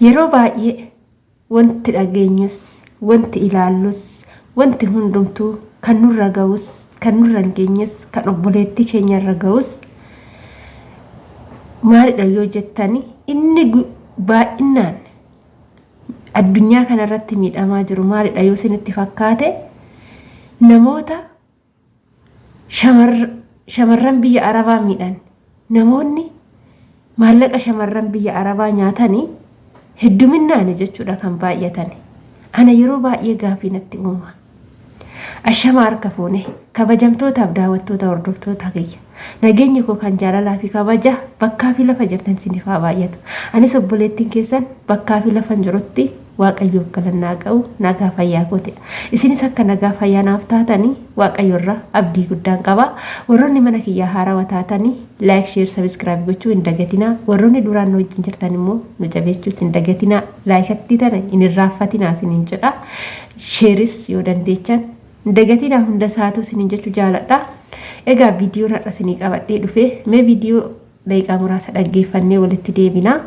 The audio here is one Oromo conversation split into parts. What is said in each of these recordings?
yeroo baay'ee wanti dhageenyus wanti ilaallus wanti hundumtuu kan nurra ga'us kan nurra geenyes kan obboleettii keenya irra ga'us maalidha yoo jettani inni baay'inaan addunyaa kana irratti miidhamaa jiru maalidha yoo isinitti fakkaate namoota shamarran biyya arabaa miidhan namoonni maallaqa shamarran biyya arabaa nyaatanii hedduminaan jechuudha kan baay'atan ana yeroo baay'ee gaafii natti uuma ashama harka fuune kabajamtootaaf daawwattoota hordoftoota kiyya nageenyi koo kan jaalalaa fi kabaja bakkaa fi lafa jirtan sinifaa baay'atu anis obboleettiin keessan bakkaa fi lafa jirutti waaqayyoof galannaa qabu nagaa fayyaa goote isinis akka nagaa fayyaa naaf taatanii waaqayyoorra abdii guddaan qaba warroonni mana kiyyaa haarawaa taatanii like share subscribe gochuu hin dagatinaa warroonni duraan wajjin jirtan immoo nu jabeechuu hin dagatinaa like atti tana hin irraanfatinaa isiniin jedha shares yoo dandeechan hin dagatinaa hunda saatu isiniin jechuu jaaladha egaa viidiyoo har'a isinii qabadhee dhufe mee viidiyoo daqiiqaa muraasa dhaggeeffannee walitti deebinaa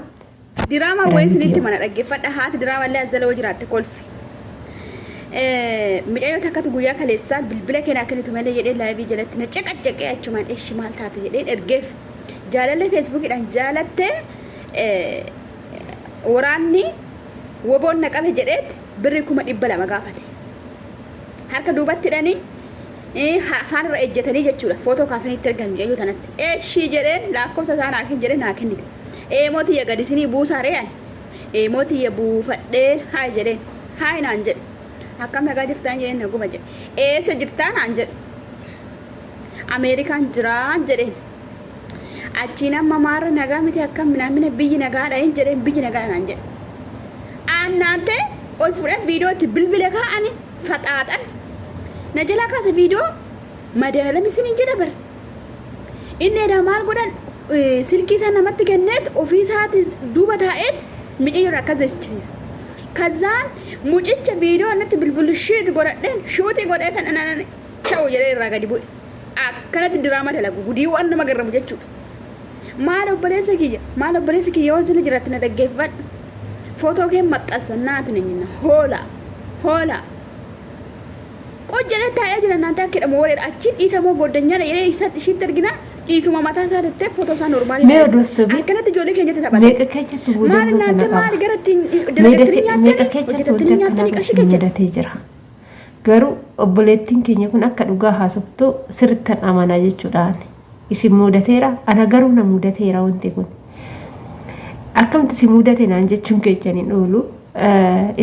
Dirama wayis nitti mana dhaggeeffadha haati dirama illee azala wajjiraatti kolfi. Midhaayoo takkatu guyyaa kaleessaa bilbila keenyaa kennitu malee jedhee laayivii jalatti na caqacaqee achumaan eeshi maal taate jedheen ergeef jaalallee feesbuukidhaan jaalattee waraanni woboon na qabe jedheetti birrii 200 gaafate. Harka duubatti hidhanii afaan irra ejjetanii jechuudha footoo kaasanii itti ergan jedhu tanatti eeshi jedheen lakkoofsa isaa naa jedhee naa kennite. Mooti ya gadi sini buusaa re'an mooti ya buufadheen haa jedheen haa naan jedhe akkam nagaa jirtaan jedheen naguma jedhe eessa jirtaa naan jedhe Ameerikaan jiraan jedheen achiin amma maarra nagaa miti akkam minamina biyyi nagaadha hin jedheen biyyi nagaa naan jedhe aannaante ol fudhan viidiyootti bilbila kaa'ani faxaaxan na jala kaasa viidiyoo madana lamisiniin jedha bara inni edha maal godhan silkii sana namatti kenneet ofii isaatis duuba taa'eet miiciyyoon akka jechisiisa. Kazaan mucicha viidiyoo annatti bilbilu shiit godhadheen shuutii godheetan ananani cha'u jedhee irraa gadi bu'e. Akkanatti diraama dalagu gudii waan nama garramu jechuudha. Maal obboleessa kiyya yoo sila jiraatti na dhaggeeffadhu. Footoo kee maxxansa naati nanyina hoola. Qojjalee taa'ee jira naante akka jedhamu wareedha achiin isa moo goddanyaadha jedhee isatti ishiitti argina. Isuma mataa isaa tettee footoo isaa normaali. Mee odoossobi akkanatti ijoollee keenyatti taphata. meeqa keessatti Maal naante maal garatti dalagattanii nyaattanii hojjetattanii nyaattanii qarshii keessa mudatee jira. Garuu obboleettiin keenya kun akka dhugaa haasoftu sirrittan amanaa jechuudhaan isin mudateera ana garuu na mudateera wanti kun akkamti si mudate naan jechuun keechaniin oolu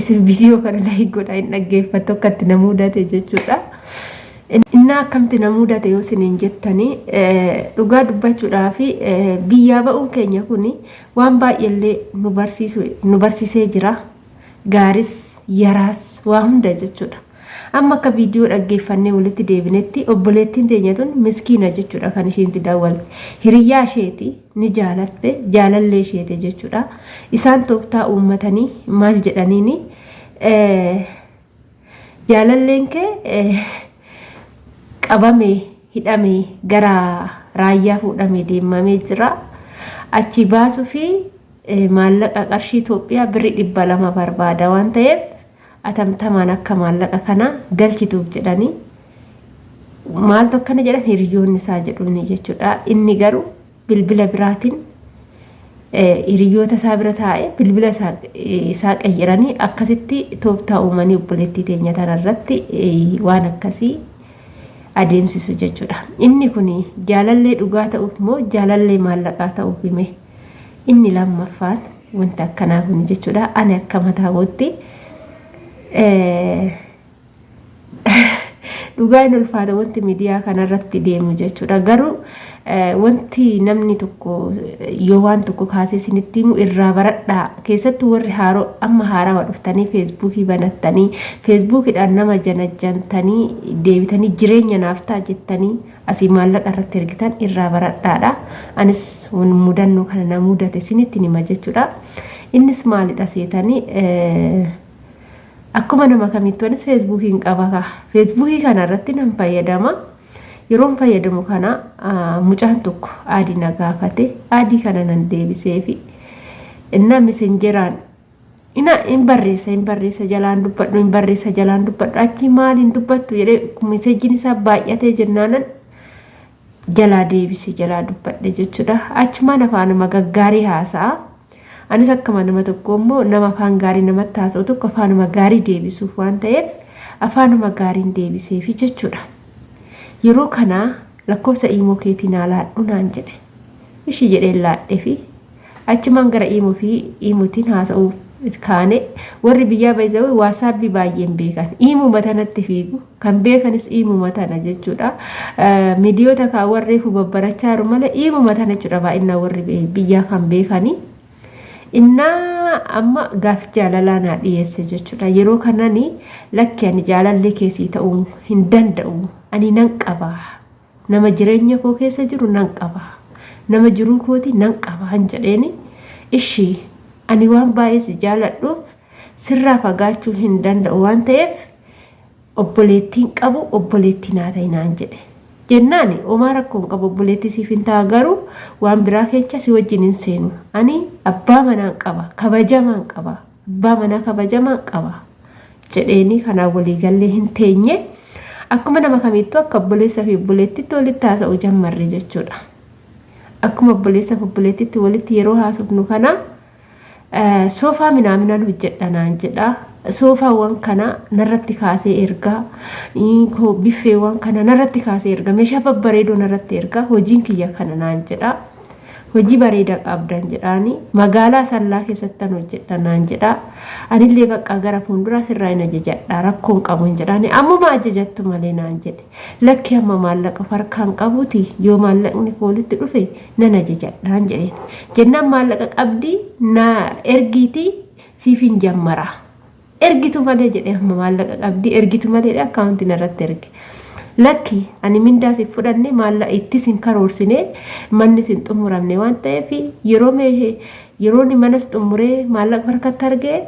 isin viidiyoo kana laayik godhaa hin dhaggeeffattu akkatti na mudate jechuudha. Inna akkamti na mudate yoo isiniin jettanii dhugaa dubbachuudhaa fi biyyaa ba'uun keenya kun waan baay'eellee nu barsiisee jira gaaris yaraas waa hunda jechuudha. Amma akka viidiyoo dhaggeeffannee walitti deebinetti obboleettiin teenya tun miskiina jechuudha kan ishiinti daawwalte hiriyyaa isheeti ni jaalatte jaalallee isheeti jechuudha. Isaan tooftaa uummatanii maal jedhaniini jaalalleen kee qabame hidhame gara raayyaa fuudhame deemamee jira achi baasuu fi maallaqa qarshii Itoophiyaa birrii 200 barbaada waan ta'eef atamtamaan akka maallaqa kana galchituuf jedhanii maal tokkana jedhan hiriyoonni isaa jedhuuni jechuudha. Inni garuu bilbila biraatiin hiriyoota isaa bira taa'ee bilbila isaa qayyiranii akkasitti tooftaa uumanii obboleettii teenya tanarratti waan akkasii adeemsisu jechuudha. Inni kun jaalallee dhugaa ta'uuf moo jaalallee maallaqaa ta'uuf hime inni lammaffaan wanta akkanaa kun jechuudha. Ani akka mataa kootti dhugaa hin ulfaata wanti miidiyaa kanarratti deemu jechuudha. Garuu wanti namni tokko yoo waan tokko kaasee isinitti himu irraa baradhaa keessattuu warri haaroo amma haarawaa dhuftanii feesbuukii banattanii feesbuukiidhaan nama janajjantanii deebitanii jireenya naaf ta'a jettanii asii maallaqa irratti ergitan irraa baradhaadha. Anis mudannoo kana na mudate isinitti hima jechuudha. Innis maalidha seetanii akkuma nama kamittuunis feesbuukiin qaba. Feesbuukii kanarratti nan fayyadama. Yeroon fayyadamu kana mucaan tokko aadii na gaafate aadii kana nan deebisee fi inna messengeraan ina in barreessa jalaan dubbadhu in barreessa jalaan dubbadhu achi maaliin dubbattu jedhee meseejiin isaa baay'atee jennaanan jalaa deebisi jalaa dubbadhe jechuudha. Achumaan afaanuma gaggaarii haasa'a. Anis akkuma nama tokko immoo nama afaan gaarii namatti haasa'u tokko afaanuma gaarii deebisuuf waan ta'eef afaanuma gaariin deebiseefi jechuudha. Yeroo kana lakkoofsa iimoo keetii naa laadhu naan jedhe. Ishii jedhee laadheefi achumaan gara iimoo fi iimootiin haasa'uuf kaane warri biyyaa baay'ee waasaappi baay'een beekan iimuma tanatti fiigu kan beekanis iimuma tana jechuudha. Miidiyoota kaa warri babbarachaa jiru malee iimuma tana jechuudha baay'inaan warri biyyaa kan beekanii. Innaa amma gaaf jaalalaa naa dhiyeesse jechuudha. Yeroo kanani lakki ani jaalallee keessii ta'uu hin danda'u. Ani nan qaba. Nama jireenya koo keessa jiru nan qaba. Nama jiruu kooti nan qaba han jedheeni ishii ani waan baay'ee si jaaladhuuf sirraa fagaachuu hin danda'u waan ta'eef obboleettiin qabu obboleettii naa ta'i naan jedhe. Jennaani omaa rakkoon qabu obboleettii siif hin ta'a garuu waan biraa keessa si wajjin hin seenu. Ani abbaa manaan qaba kabajamaan qaba abbaa manaa kabajamaan qaba jedheeni kanaan waliigallee hin teenye akkuma nama kamittuu akka obboleessaa fi obboleettiitti walitti haasa'u jammarre jechuudha. Akkuma obboleessaa fi obboleettiitti walitti yeroo haasofnu kana soofaa minaaminaan hojjedha naan jedha. Soofaawwan kana narratti kaasee ergaa biffeewwan kana narratti kaasee erga meeshaa babbareedoo narratti ergaa hojiin kiyya kana naan jedha. Hojii bareedaa qabdan jedhaani magaalaa sallaa keessattan hojjedha naan jedha. Anillee bakka gara fuulduraa sirraa hin ajajadha rakkoon qabu hin jedhaani ammuma ajajattu malee naan jedhe. Lakki amma maallaqa farkaan qabuuti yoo maallaqni koolitti dhufe nan ajajadha hin jedheen. Jennaan maallaqa qabdi na ergiiti siif hin jammara. Ergitu malee jedhee amma maallaqa qabdi ergitu malee akkaawuntiin irratti erge. Lakki ani mindaa si fudhanne maallaqa ittis hin karoorsine manni sin xumuramne waan ta'eef yeroo ni manas xumuree maallaqa harkatti argee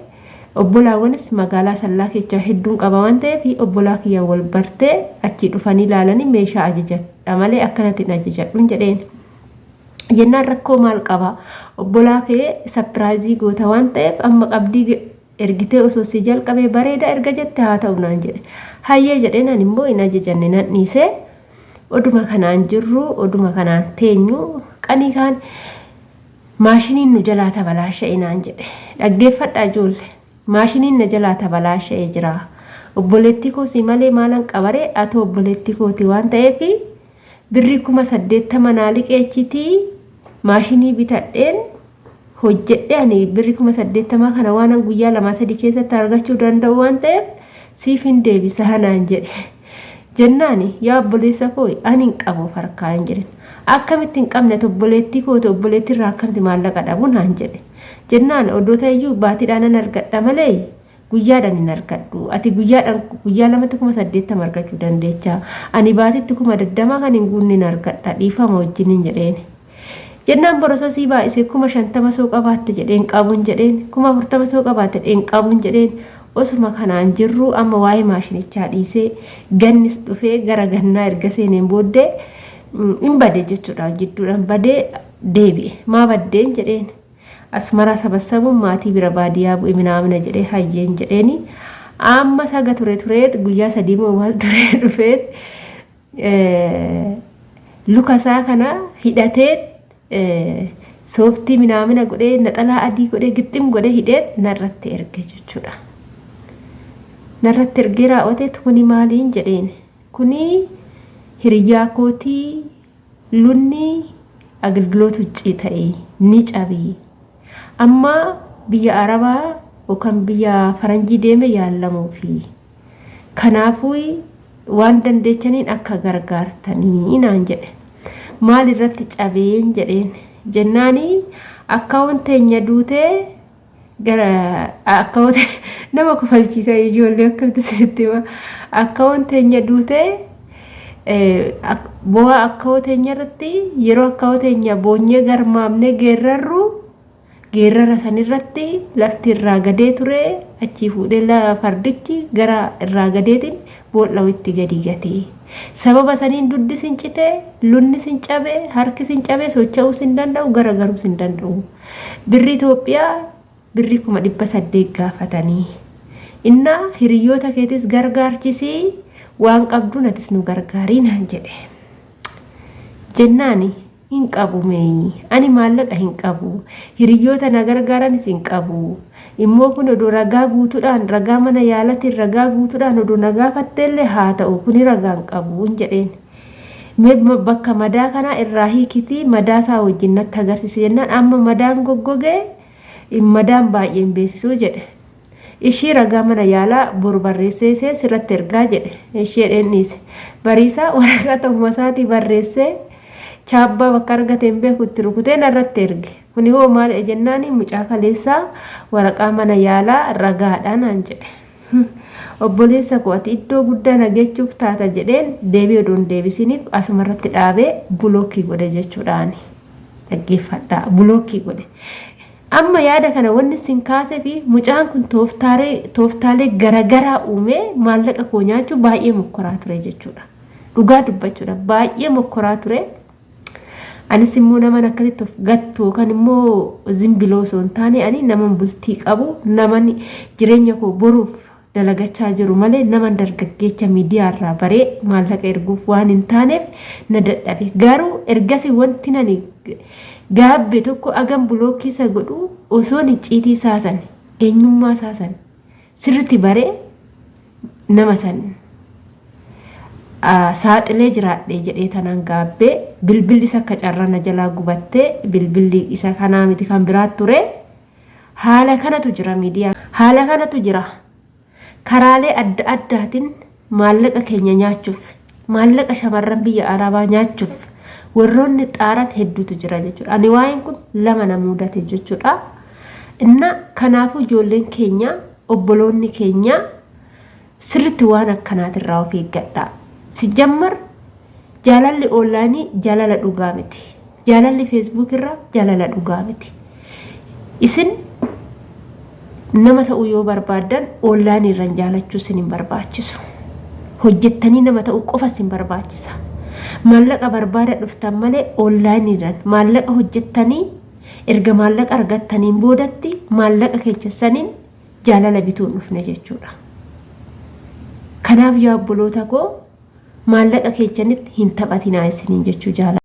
obbolaawwanis magaalaa sallaa keessaa hedduun qaba waan ta'eef obbolaa kiyya wal bartee achi dhufanii ilaalanii meeshaa ajajadha malee akkanatti hin ajajadhu jedheen. Jennaan rakkoo maal qaba obbolaa kee sapiraayizii goota waan ta'eef amma qabdii ergitee osoo si jalqabee bareeda erga jette haa ta'u naan jedhe. Hayyee jedheen ani immoo hin ajajanne nan dhiisee oduma kanaan jirru oduma kanaan teenyu qanii kaan maashiniin nu jalaa tabalaasha'e naan jedhe. Dhaggeeffadhaa ijoollee maashiniin na jalaa tabalaasha'ee jira. Obboleettii koosii malee maalan qabaree atoo obboleettii kooti waan ta'eef birrii 80,000 naa liqeechitii maashinii bitadheen hojjedhe ani birrii 80,000 kana waan guyyaa 2-3 keessatti argachuu danda'u waan ta'eef siif hin deebisa hanaan jedhe. Jennaani yaa obboleessa koo ani hin qabu farkaa hin jedhin. Akkamitti hin qabne obboleettii kooti obboleettii irraa akkamitti maallaqa dhabu naan jedhe. Jennaan odoota iyyuu baatiidhaan nan argadha malee guyyaadhaan hin argadhu. Ati guyyaa 2,800 argachuu dandeecha. Ani baatiitti 20,000 kan hin guunne hin argadha dhiifama wajjin hin jedheen. Jennaan borososii baay'isee 50 soo qabaatte jedheen qabuun jedheen 40 soo qabaatte jedheen qabuun jedheen osuma kanaan jirru amma waa'ee maashinichaa dhiisee gannis dhufee gara gannaa erga seeneen booddee hin bade jechuudha jidduudhaan badee deebi'e maa baddeen jedheen asmara sabassabuun maatii bira baadiyyaa bu'e minaamina jedhee hayyeen jedheeni amma saga tureet guyyaa 3 moo maal turee dhufeet lukasaa kana hidhatee sooftii minaamina godhee naxalaa adii godhee gixxim godhee hidhee narratti erge jechuudha. Narratti ergee raawwateet kuni maaliin jedheen kuni hiriyyaa kootii lunni agilgiloota huccii ta'e ni cabii amma biyya arabaa yookaan biyya faranjii deeme yaallamuufi kanaafuu waan dandeechaniin akka gargaartanii naan jedhe. Maal irratti cabeen jedheen jennaani akkaawun teenya duutee gara akkaawun nama kofalchiisa ijoollee akkamitti sitti akkaawun teenya duutee bu'aa akkaawun teenya irratti yeroo akkaawun teenya boonyee garmaamne geerrara sanirratti lafti irraa gadee ture achii fuudhee fardichi gara irraa gadeetiin boolla itti gadi gatee. Sababa saniin duddi sin cite lunni sin cabe harki sin cabe socho'uu sin danda'u garagaruu sin danda'u. Birri Itoophiyaa birri 800 gaafatanii. Inna hiriyoota keetis gargaarchisii waan qabdu natis nu gargaarii naan jedhe. Jennaani hin qabu meeyi ani maallaqa hin qabu hiriyoota na gargaaranis hin qabu immoo kun odoo ragaa guutuudhaan ragaa mana yaalatiin ragaa guutuudhaan odoo na gaafatteellee haa ta'u kuni ragaa hin qabu jedheen. Bakka madaa kana irraa hiikitii madaa isaa wajjin natti agarsiisi jennaan amma madaan goggogee madaan baay'een beeksisuu jedhe. Ishii ragaa mana yaalaa bor barreessee sirratti ergaa jedhe. Ishee dheennise bariisaa waraqata umasaatii barreessee chaabbaa bakka argateen beekutti rukutee narratti erge. Kuni hoo maal jennaani mucaa kaleessaa waraqaa mana yaalaa ragaadhaan aan jedhe. Obboleessa koo ati iddoo guddaa nageechuuf taata jedheen deebii odoon deebisiniif asumarratti dhaabee bulookii godhe jechuudhaani. Dhaggeeffadhaa bulookii godhe. Amma yaada kana wanni sin kaasee fi mucaan kun tooftaalee garagaraa uumee maallaqa koo nyaachuu baay'ee mokkoraa ture jechuudha. Dhugaa dubbachuudha baay'ee mokkoraa ture. Anis immoo naman akkasitti of gattu kan immoo zimbiloo osoo hin taane ani naman bultii qabu naman jireenya koo boruuf dalagachaa jiru malee naman dargaggeecha miidiyaarraa baree maallaqa erguuf waan hin taaneef na dadhabe. Garuu ergasii wanti nani gaabbe tokko agam bulookiisa godhu osoo icciitii saasan eenyummaa saasan sirriitti baree nama san saaxilee jiraadhe jedhee tanaan gaabbee bilbilli isa akka carrana jalaa gubattee bilbilli isa kanaa miti kan biraat ture. Haala kanatu jira miidiyaa haala kanatu jira karaalee adda addaatiin maallaqa keenya nyaachuuf maallaqa shamarran biyya arabaa nyaachuuf warroonni xaaran hedduutu jira jechuudha. Ani waa'een kun lama na mudate jechuudha. Inna kanaafuu ijoolleen keenya obboloonni keenya sirriitti waan akkanaatirraa of eeggadhaa. Sijammar jaalalli oonlaayinii jaalala dhugaa miti. Jaalalli feesbuuk irraa jaalala dhugaa miti. Isin nama ta'uu yoo barbaadan oonlaayinii irraan jaalachuu isin hin barbaachisu. Hojjettanii nama ta'uu qofa isin barbaachisa. Maallaqa barbaada dhuftan malee oonlaayiniidhaan maallaqa hojjettanii erga maallaqa argattaniin boodatti maallaqa keessaniin jaalala bituun dhufne jechuudha. Kanaaf yaa obboloota koo maallaqa keessanitti hin taphatinaa isiniin jechuu jaalala.